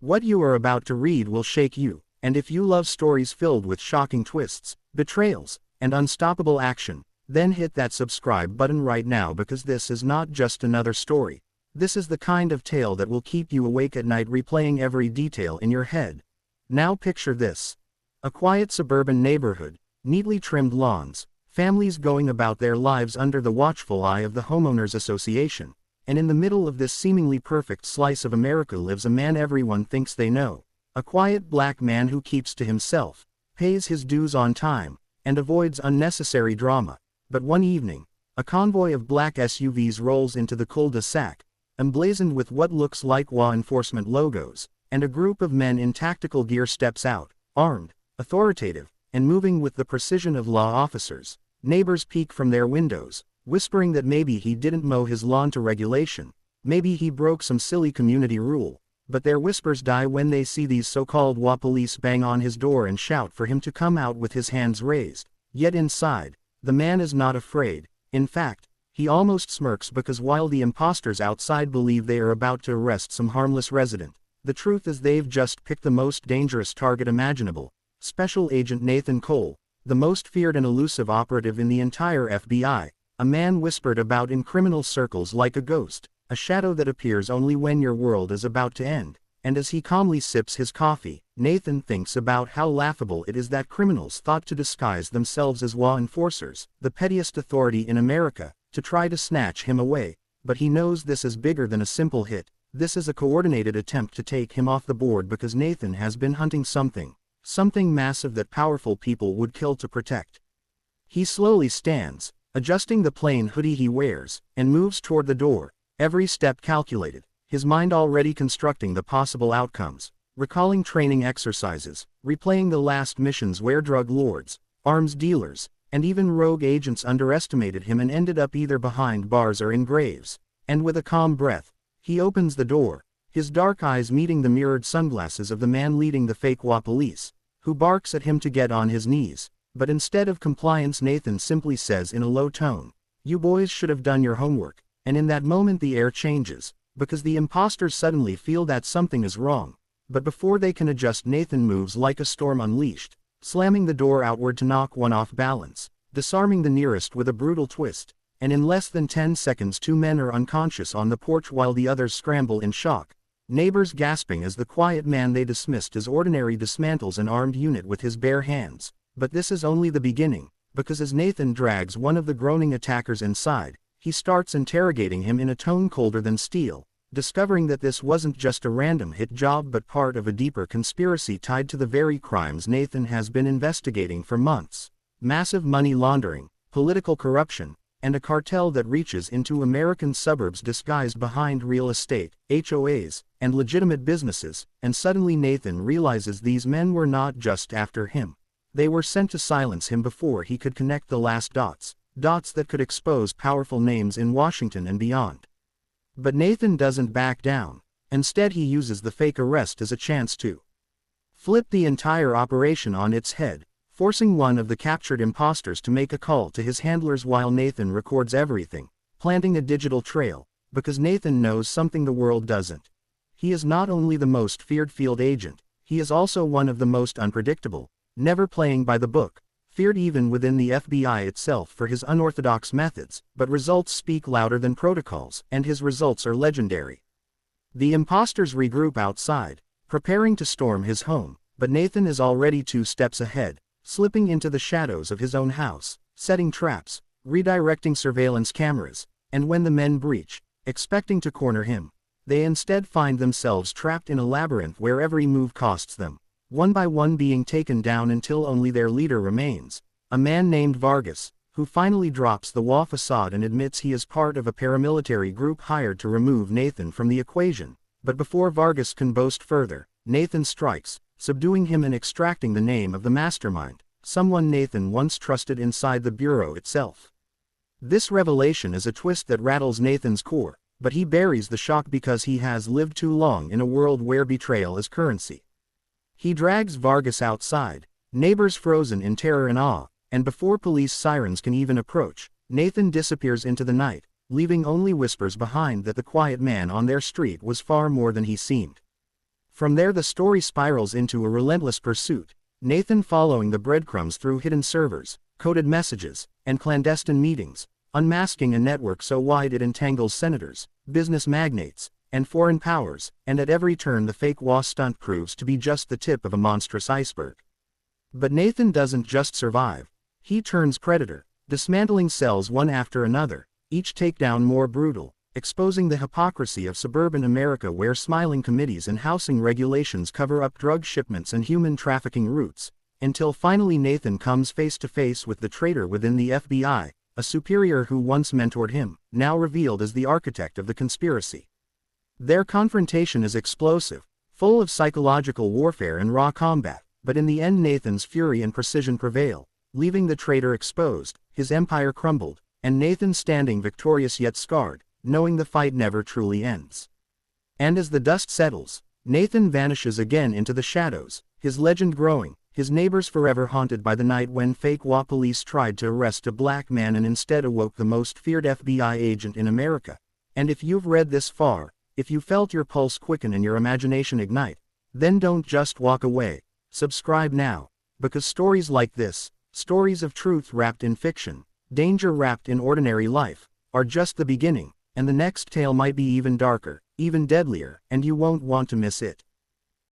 What you are about to read will shake you, and if you love stories filled with shocking twists, betrayals, and unstoppable action, then hit that subscribe button right now, because this is not just another story. This is the kind of tale that will keep you awake at night, replaying every detail in your head. Now picture this. A quiet suburban neighborhood, neatly trimmed lawns, families going about their lives under the watchful eye of the homeowners association. And in the middle of this seemingly perfect slice of America lives a man everyone thinks they know. A quiet black man who keeps to himself, pays his dues on time, and avoids unnecessary drama. But one evening, a convoy of black SUVs rolls into the cul-de-sac, emblazoned with what looks like law enforcement logos, and a group of men in tactical gear steps out, armed, authoritative, and moving with the precision of law officers. Neighbors peek from their windows, whispering that maybe he didn't mow his lawn to regulation, maybe he broke some silly community rule, but their whispers die when they see these so-called HOA police bang on his door and shout for him to come out with his hands raised. Yet inside, the man is not afraid. In fact, he almost smirks, because while the imposters outside believe they are about to arrest some harmless resident, the truth is they've just picked the most dangerous target imaginable. Special Agent Nathan Cole, the most feared and elusive operative in the entire FBI, a man whispered about in criminal circles like a ghost, a shadow that appears only when your world is about to end. And as he calmly sips his coffee, Nathan thinks about how laughable it is that criminals thought to disguise themselves as law enforcers, the pettiest authority in America, to try to snatch him away. But he knows this is bigger than a simple hit. This is a coordinated attempt to take him off the board, because Nathan has been hunting something massive that powerful people would kill to protect. He slowly stands, adjusting the plain hoodie he wears, and moves toward the door, every step calculated, his mind already constructing the possible outcomes, recalling training exercises, replaying the last missions where drug lords, arms dealers, and even rogue agents underestimated him and ended up either behind bars or in graves. And with a calm breath, he opens the door, his dark eyes meeting the mirrored sunglasses of the man leading the fake HOA police, who barks at him to get on his knees. But instead of compliance, Nathan simply says in a low tone, "You boys should have done your homework." And in that moment the air changes, because the imposters suddenly feel that something is wrong. But before they can adjust, Nathan moves like a storm unleashed, slamming the door outward to knock one off balance, disarming the nearest with a brutal twist. And in less than 10 seconds 2 men are unconscious on the porch while the others scramble in shock. Neighbors gasping as the quiet man they dismissed as ordinary dismantles an armed unit with his bare hands. But this is only the beginning, because as Nathan drags one of the groaning attackers inside, he starts interrogating him in a tone colder than steel, discovering that this wasn't just a random hit job but part of a deeper conspiracy tied to the very crimes Nathan has been investigating for months. Massive money laundering, political corruption, and a cartel that reaches into American suburbs disguised behind real estate, HOAs, and legitimate businesses. And suddenly Nathan realizes these men were not just after him. They were sent to silence him before he could connect the last dots that could expose powerful names in Washington and beyond. But Nathan doesn't back down. Instead, he uses the fake arrest as a chance to flip the entire operation on its head, forcing one of the captured imposters to make a call to his handlers while Nathan records everything, planting a digital trail, because Nathan knows something the world doesn't. He is not only the most feared field agent, he is also one of the most unpredictable, never playing by the book, feared even within the FBI itself for his unorthodox methods. But results speak louder than protocols, and his results are legendary. The imposters regroup outside, preparing to storm his home, but Nathan is already 2 steps ahead, slipping into the shadows of his own house, setting traps, redirecting surveillance cameras. And when the men breach, expecting to corner him, they instead find themselves trapped in a labyrinth where every move costs them, one by one being taken down until only their leader remains, a man named Vargas, who finally drops the HOA facade and admits he is part of a paramilitary group hired to remove Nathan from the equation. But before Vargas can boast further, Nathan strikes, subduing him and extracting the name of the mastermind, someone Nathan once trusted inside the bureau itself. This revelation is a twist that rattles Nathan's core, but he buries the shock because he has lived too long in a world where betrayal is currency. He drags Vargas outside, neighbors frozen in terror and awe, and before police sirens can even approach, Nathan disappears into the night, leaving only whispers behind that the quiet man on their street was far more than he seemed. From there the story spirals into a relentless pursuit, Nathan following the breadcrumbs through hidden servers, coded messages, and clandestine meetings, unmasking a network so wide it entangles senators, business magnates, and foreign powers, and at every turn the fake HOA stunt proves to be just the tip of a monstrous iceberg. But Nathan doesn't just survive. He turns predator, dismantling cells one after another, each takedown more brutal, exposing the hypocrisy of suburban America where smiling committees and housing regulations cover up drug shipments and human trafficking routes, until finally Nathan comes face to face with the traitor within the FBI, a superior who once mentored him, now revealed as the architect of the conspiracy. Their confrontation is explosive, full of psychological warfare and raw combat, but in the end Nathan's fury and precision prevail, leaving the traitor exposed, his empire crumbled, and Nathan standing victorious yet scarred, knowing the fight never truly ends. And as the dust settles, Nathan vanishes again into the shadows, his legend growing, his neighbors forever haunted by the night when fake HOA police tried to arrest a black man and instead awoke the most feared FBI agent in America. And if you've read this far, if you felt your pulse quicken and your imagination ignite, then don't just walk away, subscribe now, because stories like this, stories of truth wrapped in fiction, danger wrapped in ordinary life, are just the beginning, and the next tale might be even darker, even deadlier, and you won't want to miss it.